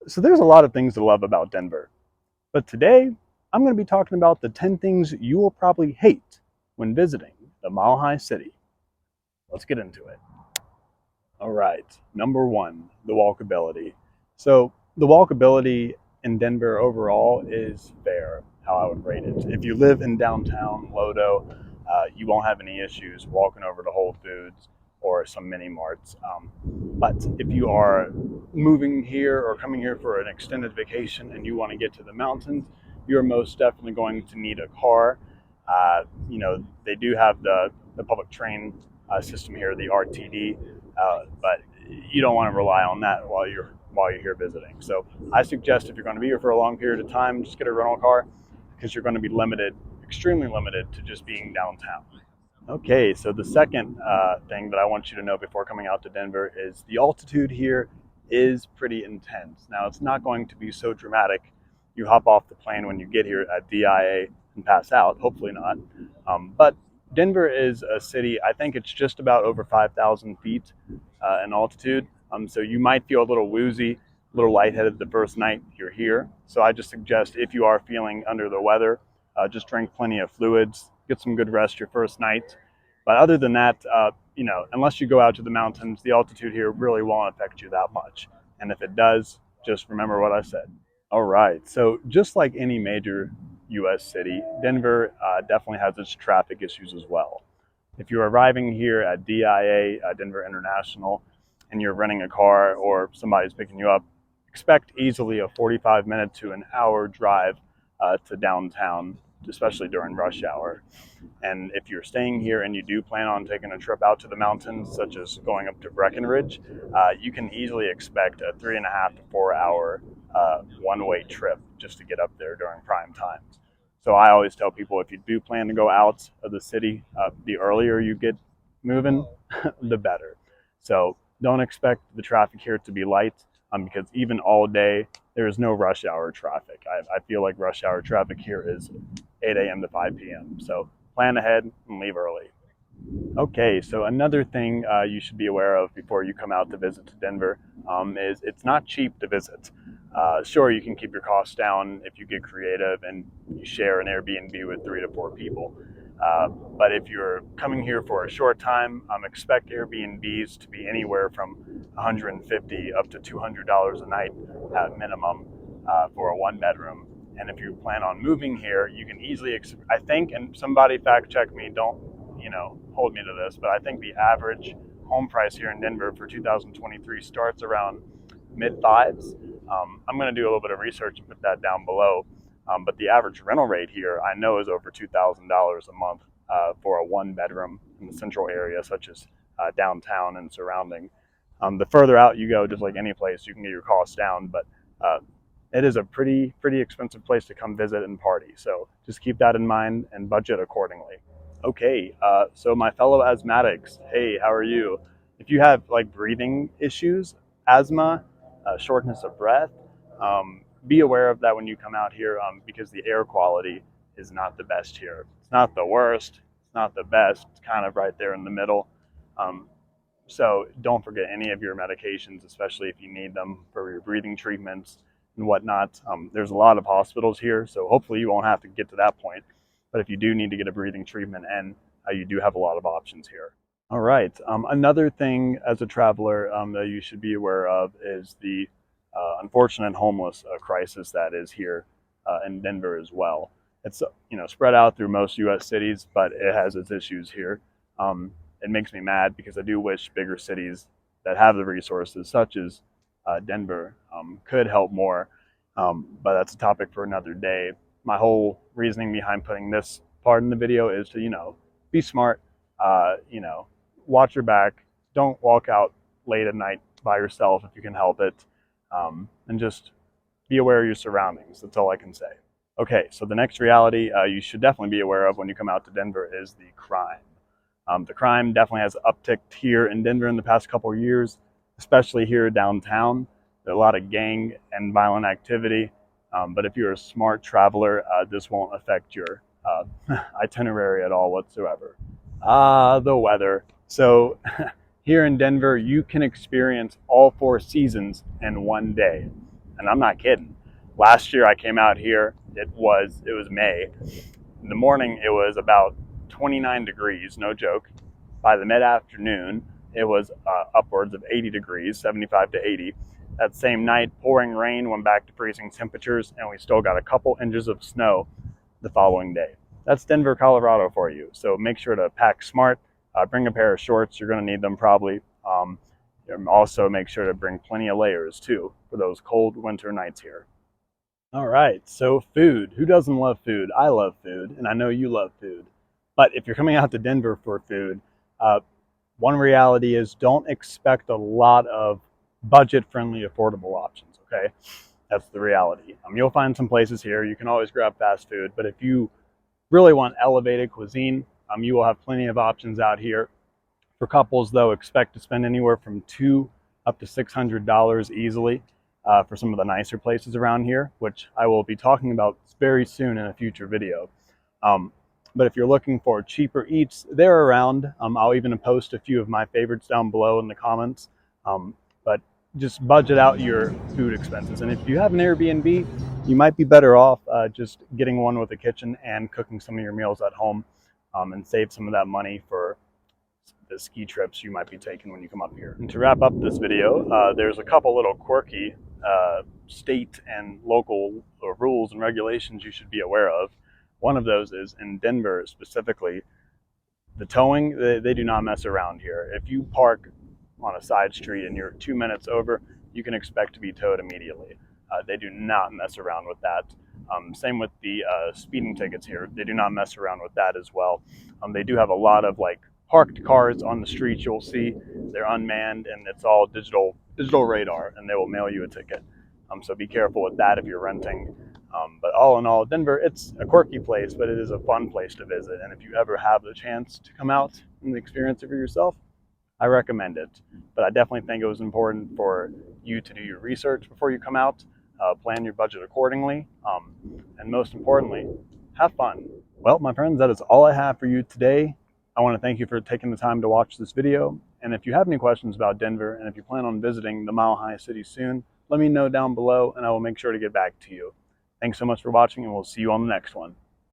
So there's a lot of things to love about Denver, but today I'm going to be talking about the 10 things you will probably hate when visiting the Mile High City. Let's get into it. All right, number one, the walkability. So the walkability in Denver overall is fair, how I would rate it. If you live in downtown Lodo, you won't have any issues walking over to Whole Foods or some mini marts. But if you are moving here or coming here for an extended vacation and you want to get to the mountains, you're most definitely going to need a car. They do have the public train system here, the RTD, but you don't want to rely on that while you're here visiting. So I suggest if you're going to be here for a long period of time, just get a rental car because you're going to be limited, extremely limited, to just being downtown. Okay, so the second thing that I want you to know before coming out to Denver is the altitude here is pretty intense. Now, it's not going to be so dramatic. You hop off the plane when you get here at DIA and pass out, hopefully not. But Denver is a city, I think it's just about over 5,000 feet in altitude. So you might feel a little woozy, a little lightheaded the first night you're here. So I just suggest if you are feeling under the weather, just drink plenty of fluids, get some good rest your first night. But other than that, unless you go out to the mountains, the altitude here really won't affect you that much. And if it does, just remember what I said. All right, so just like any major U.S. city, Denver definitely has its traffic issues as well. If you're arriving here at DIA, Denver International, and you're renting a car or somebody's picking you up, expect easily a 45-minute to an hour drive to downtown, especially during rush hour. And if you're staying here and you do plan on taking a trip out to the mountains, such as going up to Breckenridge, you can easily expect a 3.5 to 4 hour one-way trip just to get up there during prime times. So I always tell people if you do plan to go out of the city, the earlier you get moving, the better. So don't expect the traffic here to be light because even all day, there is no rush hour traffic. I feel like rush hour traffic here is 8 a.m. to 5 p.m. So plan ahead and leave early. Okay, so another thing you should be aware of before you come out to visit Denver is it's not cheap to visit. Sure, you can keep your costs down if you get creative and you share an Airbnb with 3 to 4 people. But if you're coming here for a short time, expect Airbnbs to be anywhere from $150 up to $200 a night at minimum for a one bedroom. And if you plan on moving here, you can easily, I think, and somebody fact check me, don't, hold me to this, but I think the average home price here in Denver for 2023 starts around mid fives. I'm going to do a little bit of research and put that down below. But the average rental rate here, I know, is over $2,000 a month for a one bedroom in the central area, such as downtown and surrounding. The further out you go, just like any place, you can get your costs down, but it is a pretty expensive place to come visit and party. So just keep that in mind and budget accordingly. Okay, so my fellow asthmatics, hey, how are you? If you have like breathing issues, asthma, shortness of breath, be aware of that when you come out here because the air quality is not the best here. It's not the worst, it's not the best, it's kind of right there in the middle. So don't forget any of your medications, especially if you need them for your breathing treatments and whatnot. There's a lot of hospitals here, so hopefully you won't have to get to that point. But if you do need to get a breathing treatment, and you do have a lot of options here. All right. Another thing as a traveler that you should be aware of is the unfortunate homeless crisis that is here in Denver as well. It's spread out through most U.S. cities, but it has its issues here. It makes me mad because I do wish bigger cities that have the resources, such as Denver, could help more. But that's a topic for another day. My whole reasoning behind putting this part in the video is to be smart. Watch your back. Don't walk out late at night by yourself if you can help it. And just be aware of your surroundings. That's all I can say. Okay, so the next reality you should definitely be aware of when you come out to Denver is the crime. The crime definitely has upticked here in Denver in the past couple of years, especially here downtown. There's a lot of gang and violent activity, but if you're a smart traveler, this won't affect your itinerary at all whatsoever. The weather. So here in Denver, you can experience all 4 seasons in one day. And I'm not kidding. Last year I came out here, it was May. In the morning it was about 29 degrees, no joke. By the mid-afternoon it was upwards of 80 degrees, 75 to 80. That same night, pouring rain went back to freezing temperatures, and we still got a couple inches of snow the following day. That's Denver, Colorado for you. So make sure to pack smart. Bring a pair of shorts. You're going to need them probably. Also make sure to bring plenty of layers too for those cold winter nights here. All right, so food. Who doesn't love food? I love food, and I know you love food. But if you're coming out to Denver for food, one reality is don't expect a lot of budget-friendly, affordable options, okay? That's the reality. You'll find some places here. You can always grab fast food, but if you really want elevated cuisine, you will have plenty of options out here. For couples, though, expect to spend anywhere from $200 up to $600 easily for some of the nicer places around here, which I will be talking about very soon in a future video. But if you're looking for cheaper eats, they're around. I'll even post a few of my favorites down below in the comments. But just budget out your food expenses. And if you have an Airbnb, you might be better off just getting one with a kitchen and cooking some of your meals at home and save some of that money for the ski trips you might be taking when you come up here. And to wrap up this video, there's a couple little quirky state and local rules and regulations you should be aware of. One of those is in Denver specifically, the towing, they do not mess around here. If you park on a side street and you're 2 minutes over, you can expect to be towed immediately. They do not mess around with that. Same with the speeding tickets here. They do not mess around with that as well. They do have a lot of like parked cars on the streets you'll see. They're unmanned and it's all digital radar, and they will mail you a ticket. So be careful with that if you're renting. But all in all, Denver, it's a quirky place, but it is a fun place to visit. And if you ever have the chance to come out and experience it for yourself, I recommend it. But I definitely think it was important for you to do your research before you come out, plan your budget accordingly, and most importantly, have fun. Well, my friends, that is all I have for you today. I want to thank you for taking the time to watch this video. And if you have any questions about Denver, and if you plan on visiting the Mile High City soon, let me know down below and I will make sure to get back to you. Thanks so much for watching, and we'll see you on the next one.